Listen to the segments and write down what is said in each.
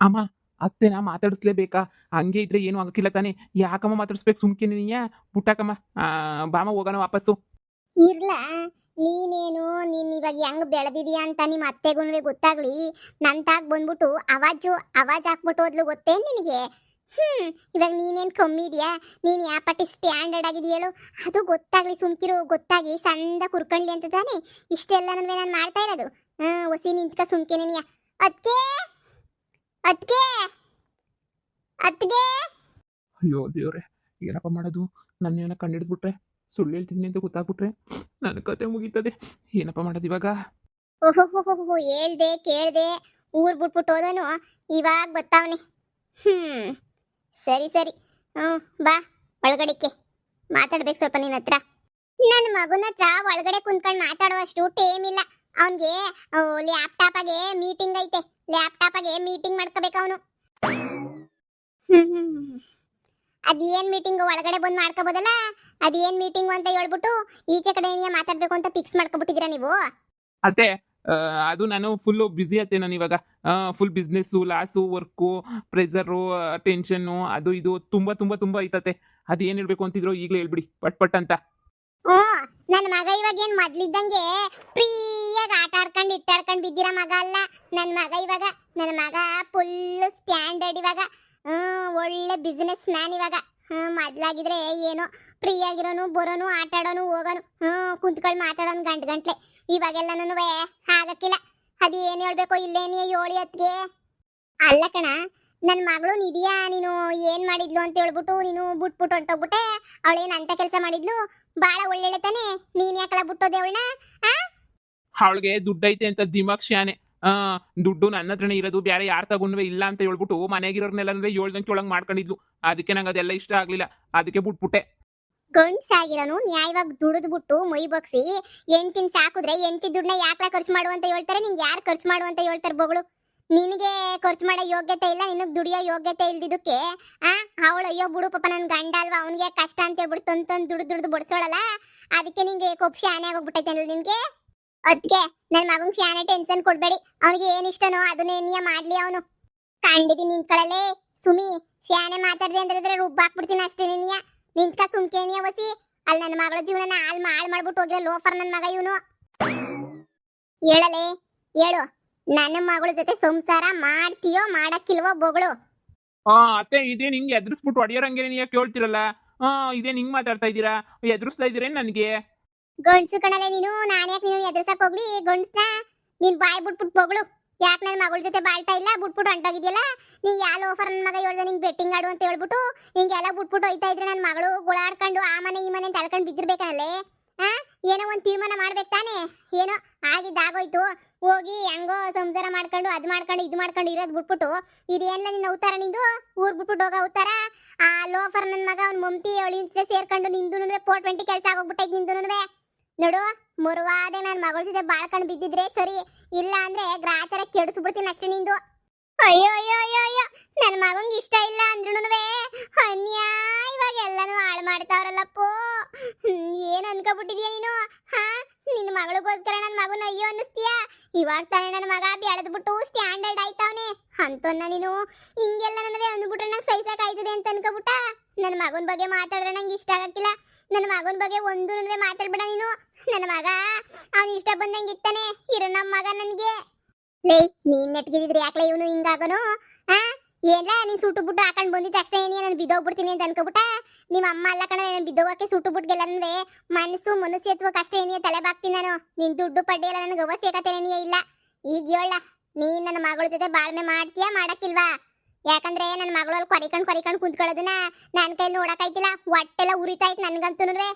ಅಮ್ಮ ಅತ್ತೆನ ಮಾತಾಡಿಸ್ಲೇಬೇಕಾ? ಹಂಗೆ ಇದ್ರೆ ಏನು ಆಗಕ್ಕಿಲ್ಲ ತಾನೇ. ಯಾಕಮ್ಮ ಮಾತಾಡಿಸ್ಬೇಕು? ಸುಮ್ಕಿನಿ ನೀಯ ಬುಟ್ಟಾಕಮ್ಮ. ಬಾಮ ಹೋಗೋಣ ವಾಪಸ್ಸು. ಇರ್ಲ ನೀನೇನು ನೀನ್ ಇವಾಗ ಹೆಂಗ್ ಬೆಳೆದಿದ್ಯಾ ಅಂತ ನಿಮ್ಮ ಅತ್ತೆಗುನ್ವೆ ಗೊತ್ತಾಗ್ಲಿ. ನನ್ ತಾಗ್ ಬಂದ್ಬಿಟ್ಟು ಅವಾಜ್ ಹಾಕ್ಬಿಟ್ಟು ಹೋದ್ಲು ಗೊತ್ತೇ ನಿನಗೆ? ಇವಾಗ ನೀನೇನ್ ಕಮ್ಮಿ ಇದೆಯಾ? ನೀನ್ ಯಾವ ಪಟ್ಟಿ ಸ್ಟ್ಯಾಂಡರ್ಡ್ ಆಗಿದೆಯ ಹೇಳು? ಅದು ಗೊತ್ತಾಗ್ಲಿ, ಸುಮ್ಕಿರು, ಗೊತ್ತಾಗಿ ಸಂದ ಕುರ್ಕಂಡ್ಲಿ ಅಂತ ತಾನೆ ಇಷ್ಟೆಲ್ಲ ನಾನು ಮಾಡ್ತಾ ಇರೋದು. ಒಸಿ ನಿಂತ್ಕ ಸುಮ್ಕೆನೆ ನೀಯ. ಅದ್ಕೆ ಅದ್ಕೆ ಅದ್ಗೆ ಅಯ್ಯೋ ದೇವ್ರೆ, ಏನಪ್ಪ ಮಾಡೋದು? ನನ್ನೇನ ಕಂಡಿಡ್ದ್ಬಿಟ್ರೆ, ಸುಳ್ಳು ಹೇಳ್ತಿದ್ದೀನಿ ಅಂತ ಗೊತ್ತಾಗ್ಬಿಟ್ರೆ ನನ್ನ ಕತೆ ಮುಗೀತದೆ. ಏನಪ್ಪ ಮಾಡೋದು ಇವಾಗ? ಓಹೋ, ಹೇಳ್ದೆ ಕೇಳ್ದೆ ಊರ್ ಬಿಟ್ಬಿಟ್ಟು ಹೋದನು, ಇವಾಗ ಗೊತ್ತಾವನೆ. ಸರಿ ಸರಿ, ಬಾ ಒಳಗಡೆಕ್ಕೆ ಮಾತಾಡ್ಬೇಕು ಸ್ವಲ್ಪ ನಿನ್ನ ಹತ್ರ. ನನ್ನ ಮಗನ ಹತ್ರ ಒಳಗಡೆ ಕುಂತ್ಕೊಂಡು ಮಾತಾಡುವಷ್ಟು ಟೈಮ್ ಇಲ್ಲ ಅವನಿಗೆ. ಲ್ಯಾಪ್ಟಾಪಾಗೆ ಮೀಟಿಂಗ್ ಐತೆ, ಲ್ಯಾಪ್ಟಾಪಾಗೆ ಮೀಟಿಂಗ್ ಮಾಡ್ಕೋಬೇಕು ಅವನು. ಅದೇನ್ ಮೀಟಿಂಗ್ ಒಳಗಡೆ ಬಂದು ಮಾಡ್ಕೋಬೋದಲ್ಲ? ಅದೇನ್ ಮೀಟಿಂಗ್ ಅಂತ ಹೇಳ್ಬಿಟ್ಟು ಈಚೆ ಕಡೆ ಮಾತಾಡ್ಬೇಕು ಅಂತ ಫಿಕ್ಸ್ ಮಾಡ್ಕೊಬಿಟ್ಟಿದ್ದೀರಾ ನೀವು? ಅತ್ತೆ, ಅದು ನಾನು ಫುಲ್ಲು ಬ್ಯುಸಿ ಆತೆ. ನಾನು ಇವಾಗ full business, loss, work, pressure, tension, ಅದು ಇದು ತುಂಬ ತುಂಬ ತುಂಬ ಐತತೆ. ಅದು ಏನು ಹೇಳ್ಬೇಕು ಅಂತಿದ್ರು ಈಗಲೇ ಹೇಳ್ಬಿಡಿ ಪಟ್ ಪಟ್ ಅಂತ. ನನ್ನ ಮಗ ಇವಾಗ ಏನ್ ಮೊದ್ಲಿದ್ದಂಗೆ ಫ್ರೀಯಾಗಿ ಆಟ ಆಡ್ಕೊಂಡು ಇಟ್ಟಾಡ್ಕೊಂಡು ಬಿದ್ದಿರೋ ಮಗ ಅಲ್ಲ ನನ್ನ ಮಗ ಫುಲ್ ಸ್ಟ್ಯಾಂಡರ್ಡ್ ಇವಾಗ. ಒಳ್ಳೆ ಬಿಸ್ನೆಸ್ ಮ್ಯಾನ್ ಇವಾಗ. ಮೊದ್ಲಾಗಿದ್ರೆ ಏನೋ ಫ್ರೀ ಆಗಿರೋನು, ಬರೋನು, ಆಟ ಆಡೋನು, ಹೋಗೋನು, ಕುಂತ್ಕೊಂಡು ಮಾತಾಡೋನು ಗಂಟ್ಲೆ. ಇವಾಗೆಲ್ಲನೂ ಆಗಕ್ಕಿಲ್ಲ. ಅದು ಏನು ಹೇಳ್ಬೇಕು ಇಲ್ಲೇನೇ ಏಳಿ ಹೊತ್ತಿಗೆ. ಅಲ್ಲ ಕಣ, ನನ್ನ ಮಗಳು ನಿಧಿಯಾ ನೀನು ಏನ್ ಮಾಡಿದ್ಲು ಅಂತ ಹೇಳ್ಬಿಟ್ಟು ನೀನು ಬಿಟ್ಬಿಟ್ಟು ಹೊಂಟೋಗ್ಬಿಟ್ಟೆ. ಅವಳೇನು ಅಂತ ಕೆಲಸ ಮಾಡಿದ್ಲು? ಬಾಳ ಒಳ್ಳೆ ತಾನೆ, ನೀನ್ ಯಾಕಲ ಬಿಟ್ಟೋದೆ ಅವಳನ್ನ? ಅವಳಿಗೆ ದುಡ್ಡು ಐತೆ ಅಂತ ದಿಮಾಕ್ ಶಾನೆ. ದುಡ್ಡು ನನ್ನ ಹತ್ರನೇ ಇರೋದು, ಬೇರೆ ಯಾರು ತಗೊಂಡ್ವೆ ಇಲ್ಲ ಅಂತ ಹೇಳ್ಬಿಟ್ಟು ಮನೆಗಿರೋರ್ನೆಲ್ಲ ಹೇಳ್ದಂಗೆ ಒಳಗೆ ಮಾಡ್ಕೊಂಡಿದ್ಲು. ಅದಕ್ಕೆ ನಂಗೆ ಅದೆಲ್ಲ ಇಷ್ಟ ಆಗ್ಲಿಲ್ಲ, ಅದಕ್ಕೆ ಬಿಟ್ಬಿಟ್ಟೆ. ಗಂಡ್ಸಾಗಿರೋನು ನ್ಯಾಯವಾಗಿ ದುಡಿದು ಬಿಟ್ಟು ಮೈ ಬಗ್ಸಿ ಎಂಟಿನ ಸಾಕಿದ್ರೆ ಎಂಟಿ ದುಡ್ಡನ್ನ ಯಾಕಲ ಖರ್ಚು ಮಾಡು ಅಂತ ಹೇಳ್ತಾರೆ? ನಿಂಗೆ ಯಾರು ಖರ್ಚು ಮಾಡು ಅಂತ ಹೇಳ್ತಾರೆ ಬಗಳು? ನಿನಗೆ ಖರ್ಚು ಮಾಡೋ ಯೋಗ್ಯತೆ ಇಲ್ಲ, ನಿನಗೆ ದುಡಿಯೋ ಯೋಗ್ಯತೆ ಇಲ್ದಿದ್ದಕ್ಕೆ ಅವಳು ಅಯ್ಯೋ ಬಿಡು ಪಾಪ ನನ್ನ ಗಂಡ ಅಲ್ವಾ, ಅವನಿಗೆ ಕಷ್ಟ ಅಂತ ಹೇಳ್ಬಿಟ್ಟು ತಂದು ದುಡ್ದು ಬಡಿಸೋಳಲ್ಲ, ಅದಕ್ಕೆ ನಿಂಗೆ ಕೊಪ್ಪು ಫ್ಯಾನೆ ಆಗೋಗ್ಬಿಟ್ಟೈತೆ ಅನ್ನೋದು ನಿನ್ಗೆ. ಅದಕ್ಕೆ ನನ್ನ ಮಗನ್ ಫ್ಯಾನೆ ಟೆನ್ಷನ್ ಕೊಡ್ಬೇಡಿ. ಅವನಿಗೆ ಏನ್ ಇಷ್ಟನೋ ಅದನ್ನೇ ನೀಯ ಮಾಡ್ಲಿ. ಅವನು ಕಂಡಿದ್ದೀನಿ ನಿಂತ್ಕೊಳ್ಳಲೇ ಸುಮಿ, ಫ್ಯಾನೆ ಮಾತಾಡ್ದೆ ಅಂದ್ರೆ ರುಬ್ಬ ಹಾಕ್ಬಿಡ್ತೀನಿ ಅಷ್ಟೇ. ನೀಯ ನಿಂತ್ಕ ಸುಮ್ಕೇನಿಯ ವಸಿ. ಅಲ್ಲಿ ನನ್ನ ಮಗಳ ಜೀವನ ಹಾಳು ಮಾಡ್ಬಿಟ್ಟು ಹೋಗಿರೋ ಲೋಫರ್ ನನ್ನ ಮಗ ಇವನು. ಹೇಳಲೇ ಹೇಳು, ನನ್ನ ಮಗಳ ಜೊತೆ ಸಂಸಾರ ಮಾಡ್ತೀಯೋ ಮಾಡಕ್ಕಿಲ್ವೋ ಬೊಗಳು? ಅತ್ತೆ, ಇದೇನು ಹಿಂಗೆ ಎದುರಿಸ್ಬಿಟ್ಟು ಹೊಡಿಯೋರಂಗೆ ನೀ ಕೇಳ್ತಿರಲ್ಲ? ಇದೇನು ಹಿಂಗೆ ಮಾತಾಡ್ತಾ ಇದ್ದೀರಾ? ಎದುರಿಸ್ತಾ ಇದ್ದೀರೇನು ನನಗೆ? ಗಂಡ್ಸು ಕಣಲೆ ನೀನು, ನಾನು ಯಾಕೆ ನೀನು ಎದುರ್ಸಕ್ ಹೋಗ್ಲಿ ಗಂಡ್ಸ್ನ? ನೀನ್ ಬಾಯ್ ಬಿಟ್ಬಿಟ್ಟು ಬೊಗಳು. ಯಾಕೆ ನನ್ನ ಮಗಳ ಜೊತೆ ಬಾಳ್ತಾ ಇಲ್ಲ, ಬಿಟ್ಬಿಟ್ಟು ಹೊಂಟೋಗಿದ್ಯಲ್ಲ? ನೀನ್ ಯಾವ ಲೋಫರ್ ನನ್ನ ಮಗ ಹೇಳ್ದೆ ನಿಂಗೆ ಬೆಟ್ಟಿಂಗ್ ಆಡು ಅಂತ ಹೇಳ್ಬಿಟ್ಟು ಹಿಂಗೆಲ್ಲ ಬಿಟ್ಬಿಟ್ಟು ಹೋಯ್ತಾ ಇದ್ರೆ ನನ್ನ ಮಗಳು ಗುಳಾಡ್ಕೊಂಡು ಆ ಮನೆ ಈ ಮನೆ ಅಂತ ಅಲ್ಕೊಂಡು ಬಿದ್ದಿರ್ಬೇಕಲ್ಲೇ? ಏನೋ ಒಂದು ತೀರ್ಮಾನ ಮಾಡ್ಬೇಕು ತಾನೆ. ಏನೋ ಆಗಿದ್ದಾಗೋಯ್ತು, ಹೋಗಿ ಹೆಂಗೋ ಸಂಸಾರ ಮಾಡ್ಕೊಂಡು ಅದು ಮಾಡ್ಕೊಂಡು ಇದು ಮಾಡ್ಕೊಂಡು ಇರೋದು ಬಿಟ್ಬಿಟ್ಟು ಇದೇನಿಲ್ಲ ನಿನ್ನ ಅವತಾರ ನಿಂದು? ಊರ್ ಬಿಟ್ಬಿಟ್ಟು ಹೋಗೋ ಅವತಾರ? ಆ ಲೋಫರ್ ನನ್ನ ಮಗ ಅವ್ನ ಮಮ್ತಿ ಅವಳಿ ಸೇರ್ಕೊಂಡು ನಿಂದು 420 ಕೆಲಸ ಆಗೋಗ್ಬಿಟ್ಟೈತೆ ನಿಂದು. ನೋಡು, ಮುರುವಾದೆ ನನ್ನ ಮಗಳ ಜೊತೆ ಬಾಳ್ಕೊಂಡು ಬಿದ್ದಿದ್ರೆ ಸರಿ, ಇಲ್ಲ ಅಂದ್ರೆ ಗ್ರಾಚಾರ ಕೆಡಿಸ್ಬಿಡ್ತೀನಿ ಅಷ್ಟೇ ನಿಂದು. ಅಯ್ಯೋ ಅಯ್ಯೋ ಅಯ್ಯೋ ಅಯ್ಯೋ, ನನ್ನ ಮಗಂಗೆ ಇಷ್ಟ ಇಲ್ಲ ಅಂದ್ರೂ ಅನ್ಯಾಯವಾಗಿ ಎಲ್ಲಾನು ಹಾಳು ಮಾಡ್ತಾವ್ರಲ್ಲಪ್ಪೋ. ಏನ್ ಅನ್ಕೋಬಿಟ್ಟಿದ್ಯಾ ನೀನು? ನಿನ್ನ ಮಗಳಿಗೋಸ್ಕರ ನನ್ನ ಮಗನ ಅಯ್ಯೋ ಅನ್ನಿಸ್ತೀಯಾ? ಇವಾಗ ತಾನೇ ನನ್ನ ಮಗ ಬೆಳೆದ್ಬಿಟ್ಟು ಸ್ಟ್ಯಾಂಡರ್ಡ್ ಆಯ್ತಾವನೆ ಅಂತನ್ನ ನೀನು ಹಿಂಗೆಲ್ಲ ನನಗೆ ಅಂದ್ಬಿಟ್ರೆ ನಂಗೆ ಸಹಿಸಕ್ ಆಯ್ತದೆ ಅಂತ ಅನ್ಕೋಬಿಟ್ಟ. ನನ್ನ ಮಗನ ಬಗ್ಗೆ ಮಾತಾಡ್ರೆ ನಂಗೆ ಇಷ್ಟ ಆಗಕ್ಕಿಲ್ಲ. ನನ್ನ ಮಗನ ಬಗ್ಗೆ ಒಂದು ಮಾತಾಡ್ಬೇಡ ನೀನು. ನನ್ನ ಮಗ ಅವನು ಇಷ್ಟ ಬಂದಂಗೆ ಇತ್ತಾನೆ ಇರೋ ನಮ್ಮ ಮಗ ನನ್ಗೆ. ಲೇ, ನೀನ್ ನೆಟ್ಗಿದ್ರೆ ಯಾಕಲೇ ಇವನು ಹಿಂಗಾಗನು? ಏನ್ಲ ನೀ ಸುಟ್ಟು ಬುಟ್ಟು ಹಾಕೊಂಡ್ ಬಂದಿದ್ದ ಅಷ್ಟೇ ನಾನು ಬಿದ್ದೋಗ್ಬಿಡ್ತೀನಿ ಅಂತ ಅನ್ಕೋಬಿಟ್ಟ? ನಿಮ್ಮ ಅಮ್ಮ ಅಲ್ಲ ಕಣ ಬಿದ್ದೋಗಕ್ಕೆ ಸುಟ್ಟು ಬುಟ್ಗೆಲ್ಲನ್ವೇ ಮನುಷ್ಯತ್ವಕ್ಕೆ ಅಷ್ಟೇ ಏನಿಯ ತಲೆ ಬಾಕ್ತೀನಿ ನಾನು. ನಿನ್ ದುಡ್ಡು ಪಡ್ಡಿ ಎಲ್ಲ ನನಗೆ ಅವಶ್ಯಕತೆನೇ ಇಲ್ಲ. ಈಗ ಹೇಳ, ನೀನ್ ನನ್ನ ಮಗಳ ಜೊತೆ ಬಾಳ್ಮೆ ಮಾಡ್ತೀಯಾ ಮಾಡಕ್ಕಿಲ್ವಾ? ಯಾಕಂದ್ರೆ ನನ್ನ ಮಗಳಲ್ಲಿ ಕೊರಿಕೊಂಡು ಕುಂತ್ಕೊಳ್ಳೋದನ್ನ ನನ್ನ ಕೈಲಿ ನೋಡಕ್ಕಾಯ್ತಿಲ್ಲ. ಹೊಟ್ಟೆಲ್ಲ ಉರಿತಾಯ್ತು ನನ್ಗಂತೂ.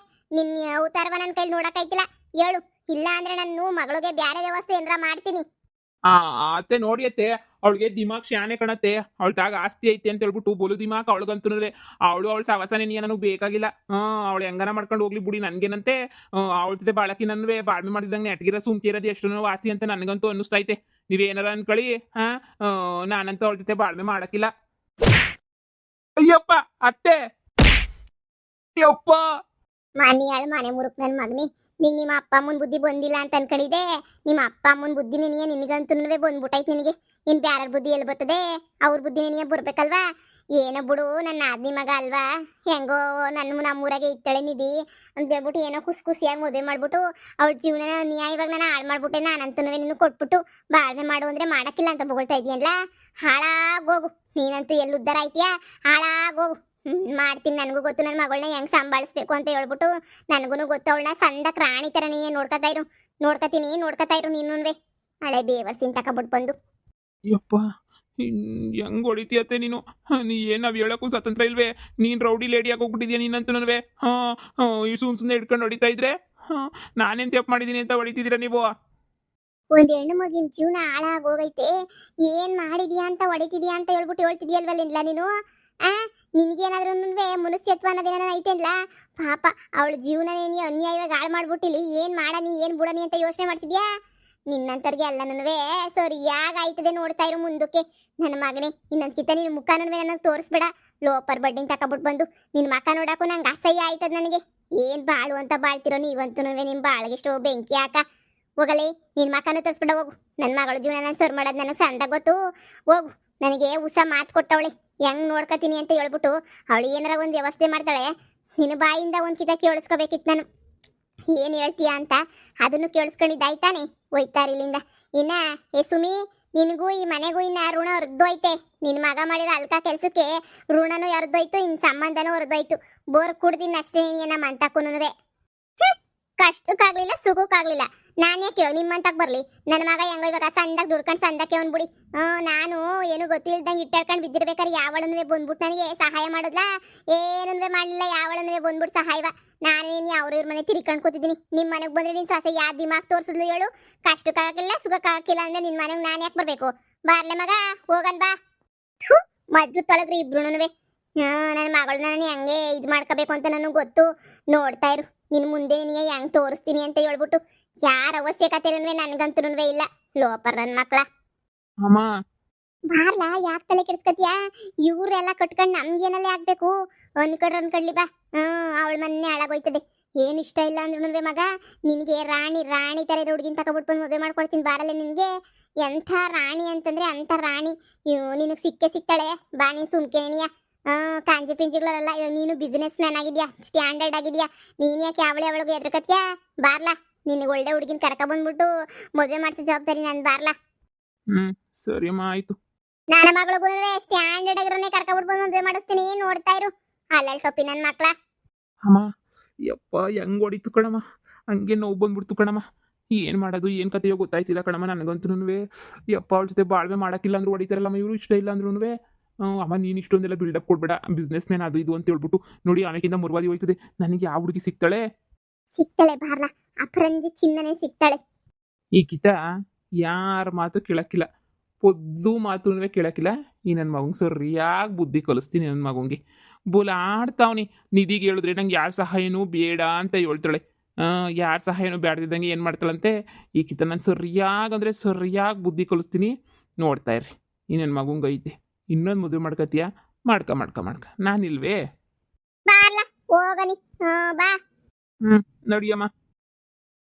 ನಿನ್ನ ಅವತಾರವ ನನ್ನ ಕೈಲಿ ನೋಡಕ್ಕಾಯ್ತಿಲ್ಲ. ಹೇಳು, ಇಲ್ಲ ಅಂದ್ರೆ ನಾನು ಮಗಳಿಗೆ ಬ್ಯಾರೆ ವ್ಯವಸ್ಥೆ ಏನಾರ ಮಾಡ್ತೀನಿ. ಅತ್ತೆ ನೋಡಿ ಅತ್ತೆ, ಅವಳಿಗೆ ದಿಮಾಕ್ ಶಾನೆ ಕಣತ್ತೆ. ಅವಳ್ದಾಗ ಆಸ್ತಿ ಐತೆ ಅಂತ ಹೇಳ್ಬಿಟ್ಟು ಬೋಲು ದಿಮಾಕ್ ಅವಳಿಗಂತೂ. ಅವಳ ಸವಸನೆ ನೀ ನನಗೆ ಬೇಕಾಗಿಲ್ಲ. ಅವಳು ಹೆಂಗನ ಮಾಡ್ಕೊಂಡು ಹೋಗ್ಲಿ ಬಿಡಿ, ನನ್ಗೇನಂತೆ ಅವಳ ಜೊತೆ ಬಾಳಕಿ ನನ್ವೇ ಬಾಳ್ಮೆ ಮಾಡಿದಂಗೆ ನೆಟ್ಗಿರೋ ಸುಮ್ಕಿರೋದು ಎಷ್ಟು ವಾಸಿ ಅಂತ ನನಗಂತೂ ಅನ್ನಿಸ್ತೈತೆ. ನೀವೇನಾರ ಅನ್ಕೊಳ್ಳಿ, ನಾನಂತೂ ಅವಳ ಜೊತೆ ಬಾಳ್ಮೆ ಮಾಡಕ್ಕಿಲ್ಲ. ಅಯ್ಯಪ್ಪ ಅತ್ತೆ, ಅಯ್ಯಪ್ಪ ಮನೆ ಮುರುಕ್ ನನ್ನ ಮಗನಿ, ನಿಂಗೆ ನಿಮ್ಮ ಅಪ್ಪ ಅಮ್ಮನ ಬುದ್ಧಿ ಬಂದಿಲ್ಲ ಅಂತ ಅನ್ಕೊಂಡಿದ್ದೆ. ನಿಮ್ಮ ಅಪ್ಪ ಅಮ್ಮನ ಬುದ್ಧಿ ನಿನಗಂತೂ ಬಂದ್ಬಿಟ್ಟೈತೆ ನಿನಗೆ. ಇನ್ ಬ್ಯಾರ ಬುದ್ಧಿ ಎಲ್ಲಿ ಬರ್ತದೆ? ಅವ್ರ ಬುದ್ಧಿ ನಿನಗೆ ಬರ್ಬೇಕಲ್ವಾ? ಏನೋ ಬಿಡು, ನನ್ನ ಆದ್ನಿ ಮಗ ಅಲ್ವಾ, ಹೆಂಗೋ ನಮ್ಮೂರಾಗೆ ಇತ್ತಾಳೆ ನಿಧಿ ಅಂತ ಹೇಳ್ಬಿಟ್ಟು ಏನೋ ಖುಷಿಯಾಗಿ ಮದುವೆ ಮಾಡ್ಬಿಟ್ಟು ಅವಳ ಜೀವನ ನ್ಯಾಯವಾಗಿ ನಾನು ಹಾಳು ಮಾಡ್ಬಿಟ್ಟೆ. ನಾನಂತೂ ನಿನ್ನ ಕೊಟ್ಬಿಟ್ಟು ಬಾಳ್ವೆ ಮಾಡು ಅಂದ್ರೆ ಮಾಡಕ್ಕಿಲ್ಲ ಅಂತ ಬೊಗಳ್ತಾ ಇದೆಯಲ್ಲ. ಹಾಳಾಗೋಗು, ನೀನಂತೂ ಎಲ್ಲಿ ಉದ್ಧಾರ ಆಯ್ತೀಯಾ? ಹಾಳಾಗೋಗು. ಮಾಡ್ತೀನಿ, ನನಗೂ ಗೊತ್ತು ನನ್ನ ಮಗಳನ್ನ ಹೆಂಗ್ ಸಂಭಾಳಿಸ್ಬೇಕು ಅಂತ ಹೇಳ್ಬಿಟ್ಟು. ನನಗೂ ಗೊತ್ತು, ಅವಳನ್ನ ಸಂದಕ್ ರಾಣಿ ತರ ನೀ ನೋಡ್ಕೊತಾ ಇರು ನೀನುವೆ. ಹಳೆ ಬೇವಸ್ಸಿನ ತಕೊಬಿಟ್ಟು ಬಂದು. ಯಪ್ಪ, ಹೆಂಗ್ ಹೊಡಿತೀಯತ್ತೆ ನೀನು? ನೀ ಏನ್ ನಾವ್ ಹೇಳಕ್ಕೂ ಸ್ವತಂತ್ರ ಇಲ್ವೇ? ನೀನ್ ರೌಡಿ ಲೇಡಿಯಾಗಿ ಹೋಗ್ಬಿಟ್ಟಿದ್ಯಾ ನೀನಂತೂ ನನವೇ. ಈ ಸುಮ್ನೆ ಹಿಡ್ಕೊಂಡು ಹೊಡಿತಾ ಇದ್ರೆ ನಾನೇನ್ ತಪ್ಪು ಮಾಡಿದೀನಿ ಅಂತ ಹೊಡಿತಿದ್ದೀರಾ ನೀವು? ಒಂದ್ ಹೆಣ್ಣು ಮಗಿನ ಜೀವನ ಹಾಳಾಗೋಗೈತೆ, ಏನ್ ಮಾಡಿದ್ಯಾ ಅಂತ ಹೊಡಿತಿದ್ಯಾ ಅಂತ ಹೇಳ್ತಿದ್ಯಲ್ವಲ್ಲ ನೀನು. ಆ ನಿನ್ಗೇನಾದ್ರೂ ಮನುಷ್ಯತ್ವ ಅನ್ನೋದೇನ ಐತೇನ್ಲ? ಪಾಪ ಅವಳ ಜೀವನ ನೀ ಅನ್ಯಾಯವಾಗಿ ಹಾಳು ಮಾಡ್ಬಿಟ್ಟಿಲಿ. ಏನ್ ಮಾಡನಿ ಏನ್ ಬಿಡನಿ ಅಂತ ಯೋಚನೆ ಮಾಡ್ತಿದ್ಯಾ? ನಿನ್ನಂತರ್ಗೆ ಎಲ್ಲನೂ ಸರಿಯಾಗಿ ಆಯ್ತದೆ, ನೋಡ್ತಾ ಇರು ಮುಂದಕ್ಕೆ. ನನ್ನ ಮಗನೇ, ಇನ್ನೊಂದ್ಕಿತ ನಿನ್ ಮುಖ ನನಗೆ ತೋರಿಸ್ಬೇಡ. ಲೋಪರ್ ಬಡ್ಡಿಂಗ್ ತಕೊಬಿಟ್ಟು ಬಂದು ನಿನ್ ಮಕ ನೋಡಕ್ಕೂ ನಂಗೆ ಅಸಹ್ಯ ಆಯ್ತದ ನನಗೆ. ಏನ್ ಬಾಳು ಅಂತ ಬಾಳ್ತಿರೋ ನೀವಂತೂ ನಿಮ್ ಬಾಳಿಗೆಷ್ಟು ಬೆಂಕಿ ಹಾಕ. ಹೋಗಲೇ, ನಿನ್ ಮಕನೂ ತೋರಿಸ್ಬೇಡ, ಹೋಗು. ನನ್ನ ಮಗಳ ಜೀವನ ನಾನು ಸರ್ ಮಾಡೋದು ನನಗೆ ಸಂದ ಗೊತ್ತು. ಹೋಗು, ನನಗೆ ಉಸ ಮಾತು ಕೊಟ್ಟವಳೆ ಹೆಂಗ್ ನೋಡ್ಕೊತೀನಿ ಅಂತ ಹೇಳ್ಬಿಟ್ಟು. ಅವಳು ಏನಾರ ಒಂದು ವ್ಯವಸ್ಥೆ ಮಾಡ್ತಾಳೆ, ನಿನ್ನ ಬಾಯಿಂದ ಒಂದ್ ಕಿತ ಕೇಳಿಸ್ಕೋಬೇಕಿತ್ತು ನಾನು. ಏನ್ ಹೇಳ್ತೀಯ ಅಂತ ಅದನ್ನು ಕೇಳಿಸ್ಕೊಂಡಿದ್ದಾಯ್ತಾನೆ. ಹೋಯ್ತಾರಿಲ್ಲಿಂದ. ಇನ್ನ ಏ ಸುಮಿ, ನಿನಗೂ ಈ ಮನೆಗೂ ಇನ್ನ ಋಣ ಹೊರದೋಯ್ತೆ. ನಿನ್ ಮಗ ಮಾಡಿರೋ ಅಲ್ಕ ಕೆಲ್ಸಕ್ಕೆ ಋಣನೂ ಹೊರದೋಯ್ತು, ಇನ್ ಸಂಬಂಧನೂ ಹೊರದೋಯ್ತು. ಬೋರ್ ಕುಡ್ದಿನ ಅಷ್ಟೇ ನಮ್ಮ ಅಂತಕ್ಕೂನುವೆ. ಕಷ್ಟಕ್ಕಾಗ್ಲಿಲ್ಲ, ಸುಖಕ್ಕಾಗ್ಲಿಲ್ಲ. ನಾನ್ಯಾಕೆ ನಿಮ್ಮಂತಕ್ ಬರ್ಲಿ? ನನ್ನ ಮಗ ಹೆಂಗೋ ಇವಾಗ ಸಂದಾಗ ದುಡ್ಕೊಂಡು ಸಂದಕ್ಕೆ ಬಿಡಿ. ನಾನು ಏನು ಗೊತ್ತಿಲ್ದಂಗೆ ಇಟ್ಟಾಡ್ಕೊಂಡು ಬಿದ್ದಿರ್ಬೇಕಾದ್ರೆ ಯಾವಳನ್ನುವೆ ಬಂದ್ಬಿಟ್ಟು ನನಗೆ ಸಹಾಯ ಮಾಡೋದ್ಲಾ? ಏನನ್ನುವೆ ಮಾಡಲಿಲ್ಲ, ಯಾವಳನ್ನುವೆ ಬಂದ್ಬಿಟ್ಟು ಸಹಾಯವ. ನಾನೇನು ಅವ್ರ ಮನೆ ತಿರ್ಕೊಂಡು ಕೂತಿದ್ದೀನಿ. ನಿಮ್ಮ ಮನೆಗೆ ಬಂದ್ರೆ ನಿನ್ ಸೊಸೆ ಯಾವ ದಿಮಾಗ್ ತೋರ್ಸಿದ್ಲು ಹೇಳು? ಕಷ್ಟಕ್ಕಾಗಿಲ್ಲ, ಸುಖಕ್ಕಾಗಿಲ್ಲ ಅಂದ್ರೆ ನಿನ್ ಮನೆಗೆ ನಾನು ಯಾಕೆ ಬರ್ಬೇಕು? ಬಾರ್ಲೆ ಮಗ, ಹೋಗನ್ ಬಾ. ಮದ್ದು ತೊಳಗ್ರಿ ಇಬ್ರುನುವೆ. ನನ್ನ ಮಗಳನ್ನ ನಾನು ಹೆಂಗೆ ಇದು ಮಾಡ್ಕೋಬೇಕು ಅಂತ ನನಗೆ ಗೊತ್ತು. ನೋಡ್ತಾ ಇರು, ನಿನ್ ಮುಂದೆ ನೀ ಹೆಂಗ್ ತೋರಿಸ್ತೀನಿ ಅಂತ ಹೇಳ್ಬಿಟ್ಟು. ಯಾರ ಅವಶ್ಯಕತೆ ನನ್ಗಂತೂ ಇಲ್ಲ. ಲೋಪರ್ ನನ್ ಮಕ್ಳ. ಅಮ್ಮ, ಬಾರ್ಲಾ, ಯಾಕೆ ತಲೆ ಕೆಡ್ಸ್ಕತಿಯಾ? ಇವ್ರೆಲ್ಲ ಕಟ್ಕೊಂಡ್ ನಮ್ಗೇನಲ್ಲೇ ಆಗ್ಬೇಕು? ಅನ್ಕೊಡ್ಲಿ ಬಾ. ಅವಳ ಮನೆ ಹಾಳಾಗೋಯ್ತದೆ. ಏನ್ ಇಷ್ಟ ಇಲ್ಲ ಅಂದ್ರೂ ಮಗ, ನಿನ್ಗೆ ರಾಣಿ ತರ ಹುಡುಗಿನ ತಗೊಬಿಟ್ಟು ಬಂದು ಮದುವೆ ಮಾಡ್ಕೊಡ್ತೀನಿ ಬಾರಲ್ಲ. ನಿನ್ಗೆ ಎಂಥ ರಾಣಿ ಅಂತಂದ್ರೆ ಅಂಥ ರಾಣಿ. ನಿನಗ್ ಸಿಕ್ತಾಳೆ ಬಾ. ನೀನ್ ಸುಮ್ಕೇನಿಯ ಕಾಂಜಿ ಪಿಂಜಿಗಳಲ್ಲ. ನೀನು ಬಿಸ್ನೆಸ್ ಮ್ಯಾನ್ ಆಗಿದ್ಯಾ, ಸ್ಟ್ಯಾಂಡರ್ಡ್ ಆಗಿದ್ಯಾ. ನೀನ್ ಯಾಕೆ ಅವಳಿಗೆ ಎದ್ರಕತ್ಯಾ? ಬಾರ್ಲಾ, ನಿನಗೆ ಒಳ್ಳೆ ಹುಡುಗಿನ ಕರ್ಕ ಬಂದ್ಬಿಟ್ಟು ಮದುವೆ ಮಾಡ್ತಿದ್ದ ಜವಾಬ್ದಾರಿ ನನ್. ಬಾರ್ಲಾ. ಸರಿ ಅಮ್ಮ, ಆಯ್ತು. ನನ್ನ ಮಗಳಿಗೂ ಸ್ಟ್ಯಾಂಡರ್ಡ್ ಆಗಿರೋನೇ ಕರ್ಕೊಂಡ್ಬಿಟ್ಟು ಬಂದು ಮದುವೆ ಮಾಡಿಸ್ತೀನಿ. ನೋಡ್ತಾ ಇರು, ಅಲ್ಲಲ್ಲಿ ಟೊಪ್ಪಿ ನನ್ನ ಮಕ್ಳ. ಅಮ್ಮ, ಯಪ್ಪ, ಹೆಂಗ್ ಹೊಡಿತು ಕಣಮ್ಮ, ಹಂಗೆ ನೋವು ಬಂದ್ಬಿಡ್ತು ಕಣಮ್ಮ. ಏನ್ ಮಾಡೋದು ಏನ್ ಕತೆಯೋ ಗೊತ್ತಾಯ್ತಿಲ್ಲ ಕಣಮ್ಮ ನನಗಂತೂ. ಯಪ್ಪ, ಅವಳ ಜೊತೆ ಬಾಳ್ವೆ ಮಾಡಕ್ಕಿಲ್ಲ ಅಂದ್ರೂ ಹೊಡಿತಾರಲ್ಲಮ್ಮ ಇವರು, ಇಷ್ಟ ಇಲ್ಲ ಅಂದ್ರೂ. ಅಮ್ಮ, ನೀನು ಇಷ್ಟೊಂದೆಲ್ಲ ಬಿಲ್ಡಪ್ ಕೊಡ್ಬೇಡ. ಬಿಸ್ನೆಸ್ ಮ್ಯಾನ್ ಅದು ಇದು ಅಂತ ಹೇಳ್ಬಿಟ್ಟು ನೋಡಿ. ಆಮೇಕಿಂದ ಮುರ್ವಾದಿ ಹೋಯ್ತದೆ. ನನಗೆ ಯಾವ ಹುಡುಗಿ ಸಿಗ್ತಾಳೆ ಬಾರ್ಲಾ, ಅಪರಂಜಿ ಚಿನ್ನನೆ ಸಿಗ್ತಾಳೆ. ಈ ಕಿತ ಯಾರ ಮಾತು ಕೇಳಕ್ಕಿಲ್ಲ, ಪೊದ್ದು ಮಾತು ಕೇಳಕ್ಕಿಲ್ಲ. ಈ ನನ್ನ ಮಗಂಗೆ ಸರಿಯಾಗಿ ಬುದ್ಧಿ ಕಲಿಸ್ತೀನಿ. ನನ್ನ ಮಗಂಗೆ ಬುಲಾಡ್ತಾವ್ನಿ. ನಿಧಿಗೆ ಹೇಳಿದ್ರೆ ನಂಗೆ ಯಾರ ಸಹಾಯನೂ ಬೇಡ ಅಂತ ಹೇಳ್ತಾಳೆ. ಯಾರ ಸಹಾಯನೂ ಬೇಡದಿದ್ದಂಗೆ ಏನು ಮಾಡ್ತಾಳಂತೆ ಈ ಕಿತ. ನಾನು ಸರಿಯಾಗಿ ಬುದ್ಧಿ ಕಲಿಸ್ತೀನಿ. ನೋಡ್ತಾ ಇರ್ರಿ, ಈ ನನ್ನ ಮಗಂಗೆ ಐತೆ. ಇನ್ನೊಂದು ಮದುವೆ ಮಾಡ್ಕತಿಯ? ಮಾಡ್ಕ ನಾನಿಲ್ವೇ? ಬಾರ್ಲಾ, ಹೋಗನಿ. ಬಾ. ನಡಿಯಮ್ಮ.